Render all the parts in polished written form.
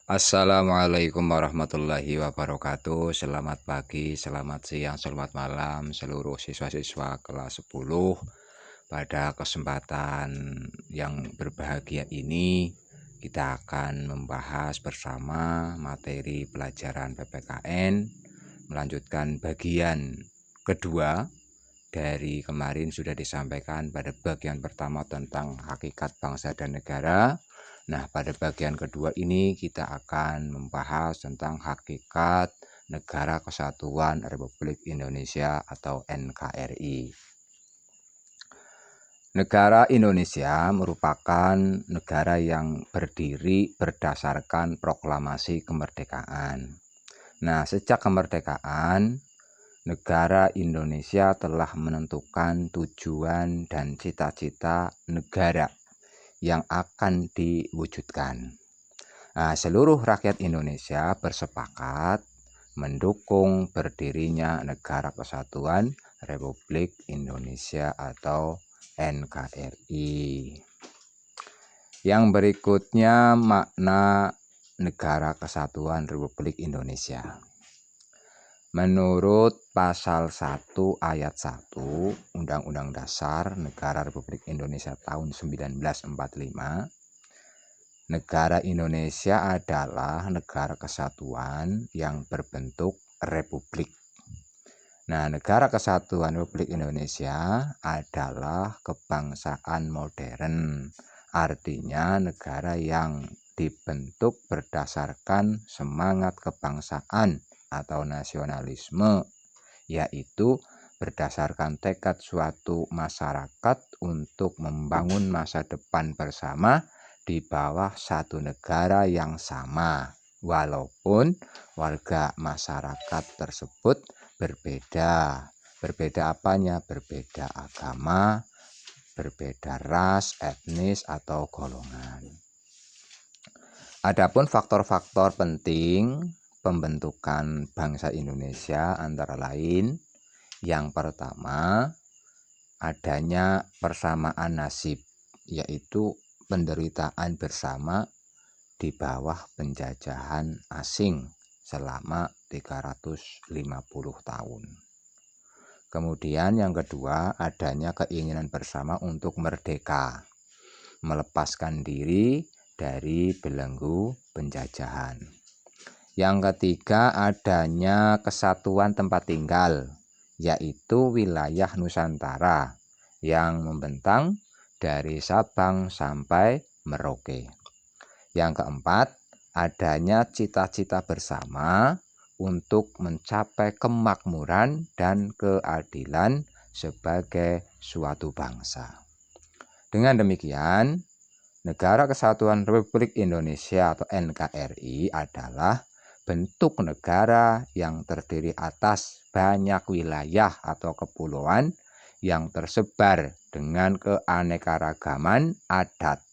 Assalamualaikum warahmatullahi wabarakatuh. Selamat pagi, selamat siang, selamat malam seluruh siswa-siswa kelas 10. Pada kesempatan yang berbahagia ini kita akan membahas bersama materi pelajaran PPKN, melanjutkan bagian kedua. Dari kemarin sudah disampaikan pada bagian pertama tentang hakikat bangsa dan negara. Nah, pada bagian kedua ini kita akan membahas tentang hakikat Negara Kesatuan Republik Indonesia atau NKRI. Negara Indonesia merupakan negara yang berdiri berdasarkan proklamasi kemerdekaan. Nah, sejak kemerdekaan, negara Indonesia telah menentukan tujuan dan cita-cita negara yang akan diwujudkan. Nah, seluruh rakyat Indonesia bersepakat mendukung berdirinya Negara Kesatuan Republik Indonesia atau NKRI. Yang berikutnya makna Negara Kesatuan Republik Indonesia. Menurut pasal 1 ayat 1 Undang-Undang Dasar Negara Republik Indonesia tahun 1945, negara Indonesia adalah negara kesatuan yang berbentuk republik. Nah, Negara Kesatuan Republik Indonesia adalah kebangsaan modern. Artinya negara yang dibentuk berdasarkan semangat kebangsaan atau nasionalisme, yaitu berdasarkan tekad suatu masyarakat untuk membangun masa depan bersama di bawah satu negara yang sama, walaupun warga masyarakat tersebut berbeda. Berbeda apanya? Berbeda agama, berbeda ras, etnis, atau golongan. Adapun faktor-faktor penting pembentukan bangsa Indonesia antara lain, yang pertama adanya persamaan nasib, yaitu penderitaan bersama di bawah penjajahan asing selama 350 tahun. Kemudian yang kedua adanya keinginan bersama untuk merdeka, melepaskan diri dari belenggu penjajahan. Yang ketiga adanya kesatuan tempat tinggal, yaitu wilayah Nusantara yang membentang dari Sabang sampai Merauke. Yang keempat adanya cita-cita bersama untuk mencapai kemakmuran dan keadilan sebagai suatu bangsa. Dengan demikian, Negara Kesatuan Republik Indonesia atau NKRI adalah bentuk negara yang terdiri atas banyak wilayah atau kepulauan yang tersebar dengan keanekaragaman adat,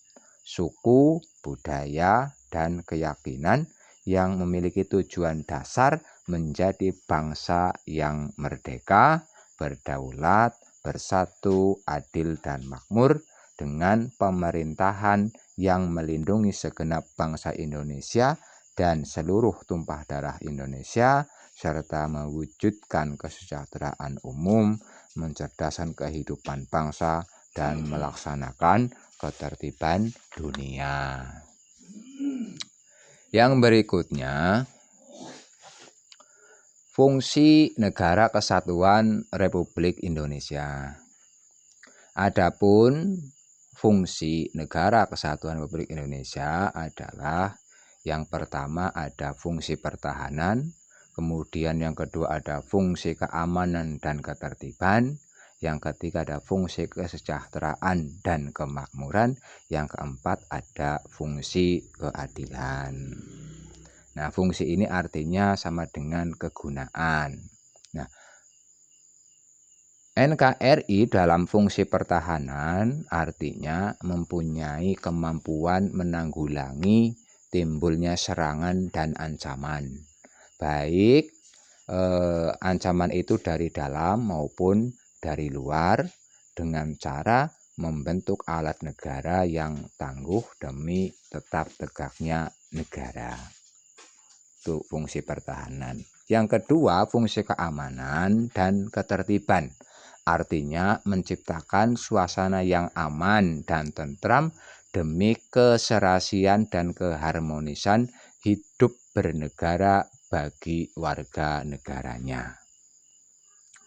suku, budaya, dan keyakinan yang memiliki tujuan dasar menjadi bangsa yang merdeka, berdaulat, bersatu, adil, dan makmur, dengan pemerintahan yang melindungi segenap bangsa Indonesia dan seluruh tumpah darah Indonesia, serta mewujudkan kesejahteraan umum, mencerdaskan kehidupan bangsa, dan melaksanakan ketertiban dunia. Yang berikutnya, fungsi Negara Kesatuan Republik Indonesia. Adapun fungsi Negara Kesatuan Republik Indonesia adalah yang pertama ada fungsi pertahanan, kemudian yang kedua ada fungsi keamanan dan ketertiban, yang ketiga ada fungsi kesejahteraan dan kemakmuran, yang keempat ada fungsi keadilan. Nah, fungsi ini artinya sama dengan kegunaan. Nah, NKRI dalam fungsi pertahanan artinya mempunyai kemampuan menanggulangi timbulnya serangan dan ancaman, baik ancaman itu dari dalam maupun dari luar, dengan cara membentuk alat negara yang tangguh demi tetap tegaknya negara. Itu fungsi pertahanan. Yang kedua, fungsi keamanan dan ketertiban. Artinya menciptakan suasana yang aman dan tentram demi keserasian dan keharmonisan hidup bernegara bagi warga negaranya.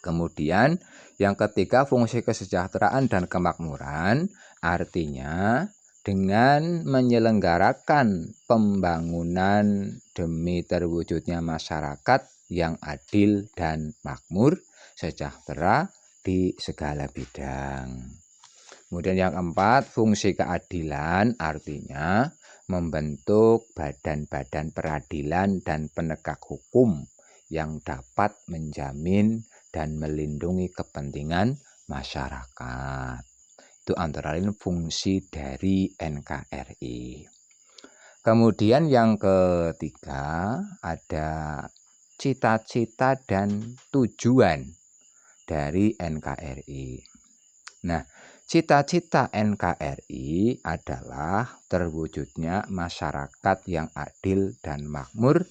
Kemudian yang ketiga, fungsi kesejahteraan dan kemakmuran, artinya dengan menyelenggarakan pembangunan demi terwujudnya masyarakat yang adil dan makmur, sejahtera di segala bidang. Kemudian yang keempat, fungsi keadilan, artinya membentuk badan-badan peradilan dan penegak hukum yang dapat menjamin dan melindungi kepentingan masyarakat. Itu antara lain fungsi dari NKRI. Kemudian yang ketiga, ada cita-cita dan tujuan dari NKRI. Nah, cita-cita NKRI adalah terwujudnya masyarakat yang adil dan makmur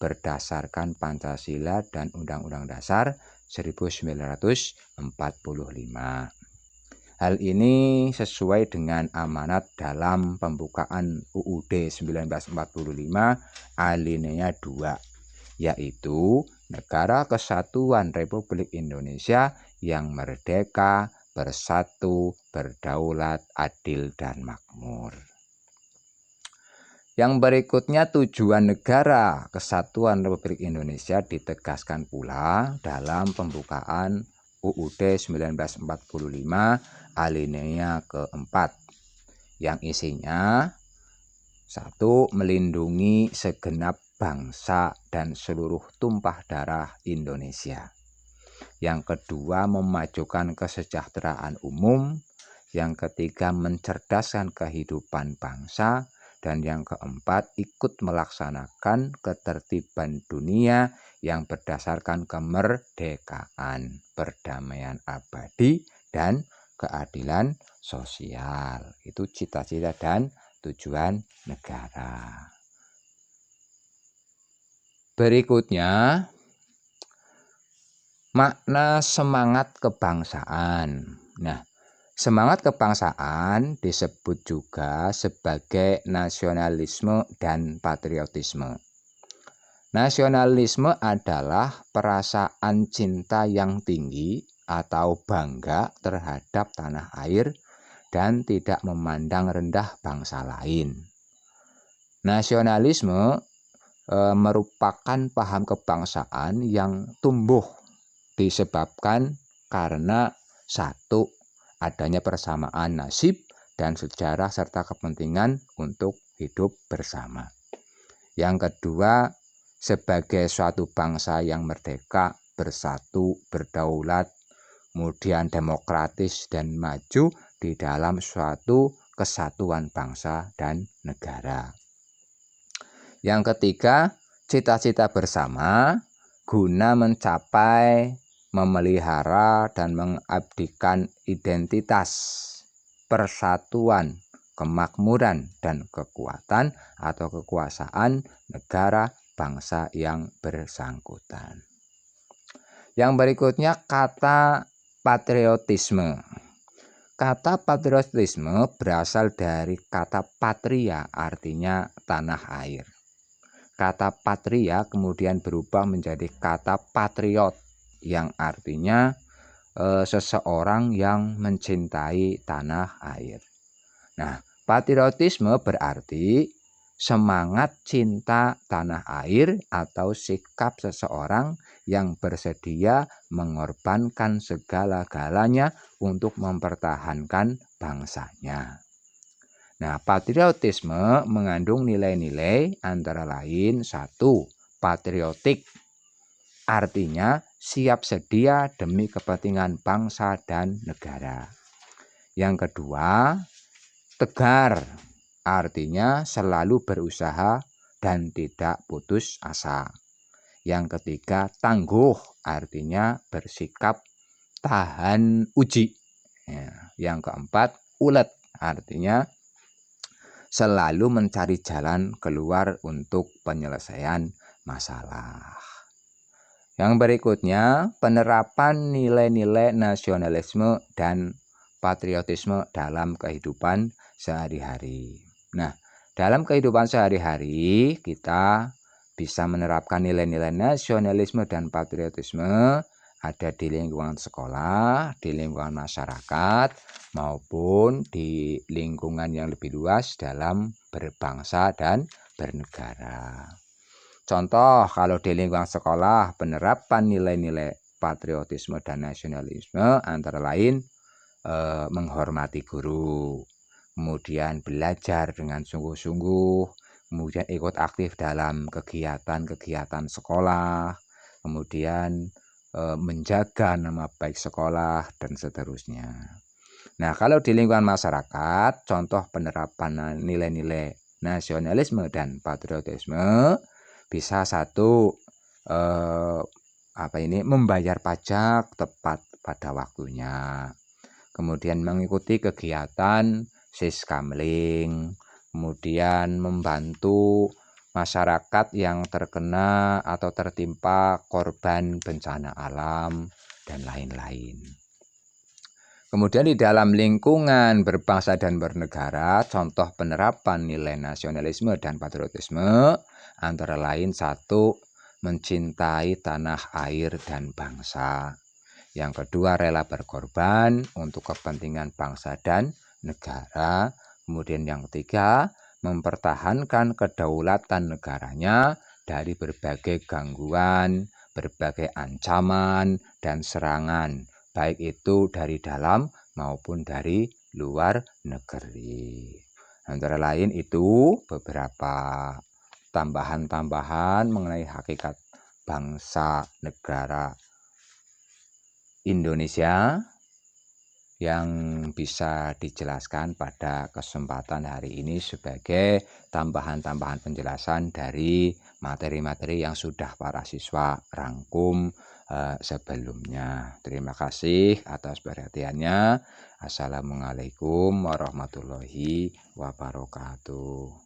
berdasarkan Pancasila dan Undang-Undang Dasar 1945. Hal ini sesuai dengan amanat dalam pembukaan UUD 1945 alinea 2, yaitu Negara Kesatuan Republik Indonesia yang merdeka, bersatu, berdaulat, adil, dan makmur. Yang berikutnya, tujuan Negara Kesatuan Republik Indonesia ditegaskan pula dalam pembukaan UUD 1945 alinea keempat, yang isinya 1. Melindungi segenap bangsa dan seluruh tumpah darah Indonesia. Yang kedua, memajukan kesejahteraan umum. Yang ketiga, mencerdaskan kehidupan bangsa. Dan yang keempat, ikut melaksanakan ketertiban dunia yang berdasarkan kemerdekaan, perdamaian abadi, dan keadilan sosial. Itu cita-cita dan tujuan negara. Berikutnya, makna semangat kebangsaan. Nah, semangat kebangsaan disebut juga sebagai nasionalisme dan patriotisme. Nasionalisme adalah perasaan cinta yang tinggi atau bangga terhadap tanah air dan tidak memandang rendah bangsa lain. Nasionalisme merupakan paham kebangsaan yang tumbuh disebabkan karena 1. Adanya persamaan nasib dan sejarah serta kepentingan untuk hidup bersama. Yang kedua, sebagai suatu bangsa yang merdeka, bersatu, berdaulat, kemudian demokratis dan maju di dalam suatu kesatuan bangsa dan negara. Yang ketiga, cita-cita bersama guna mencapai, memelihara, dan mengabdikan identitas, persatuan, kemakmuran, dan kekuatan atau kekuasaan negara bangsa yang bersangkutan. Yang berikutnya, kata patriotisme. Kata patriotisme berasal dari kata patria, artinya tanah air. Kata patria kemudian berubah menjadi kata patriot, yang artinya seseorang yang mencintai tanah air. Nah, patriotisme berarti semangat cinta tanah air atau sikap seseorang yang bersedia mengorbankan segala-galanya untuk mempertahankan bangsanya. Nah, patriotisme mengandung nilai-nilai antara lain 1. Patriotik, artinya siap sedia demi kepentingan bangsa dan negara. Yang kedua, tegar, artinya selalu berusaha dan tidak putus asa. Yang ketiga, tangguh, artinya bersikap tahan uji. Yang keempat, ulet, artinya selalu mencari jalan keluar untuk penyelesaian masalah. Yang berikutnya, penerapan nilai-nilai nasionalisme dan patriotisme dalam kehidupan sehari-hari. Nah, dalam kehidupan sehari-hari kita bisa menerapkan nilai-nilai nasionalisme dan patriotisme ada di lingkungan sekolah, di lingkungan masyarakat, maupun di lingkungan yang lebih luas dalam berbangsa dan bernegara. Contoh, kalau di lingkungan sekolah, penerapan nilai-nilai patriotisme dan nasionalisme antara lain menghormati guru, kemudian belajar dengan sungguh-sungguh, kemudian ikut aktif dalam kegiatan-kegiatan sekolah, kemudian menjaga nama baik sekolah, dan seterusnya. Nah, kalau di lingkungan masyarakat, contoh penerapan nilai-nilai nasionalisme dan patriotisme bisa satu, membayar pajak tepat pada waktunya, kemudian mengikuti kegiatan siskamling, kemudian membantu masyarakat yang terkena atau tertimpa korban bencana alam, dan lain-lain. Kemudian di dalam lingkungan berbangsa dan bernegara, contoh penerapan nilai nasionalisme dan patriotisme antara lain satu, mencintai tanah air dan bangsa. Yang kedua, rela berkorban untuk kepentingan bangsa dan negara. Kemudian yang ketiga, mempertahankan kedaulatan negaranya dari berbagai gangguan, berbagai ancaman dan serangan, baik itu dari dalam maupun dari luar negeri. Antara lain itu beberapa tambahan-tambahan mengenai hakikat bangsa negara Indonesia yang bisa dijelaskan pada kesempatan hari ini sebagai tambahan-tambahan penjelasan dari materi-materi yang sudah para siswa rangkum sebelumnya. Terima kasih atas perhatiannya. Assalamualaikum warahmatullahi wabarakatuh.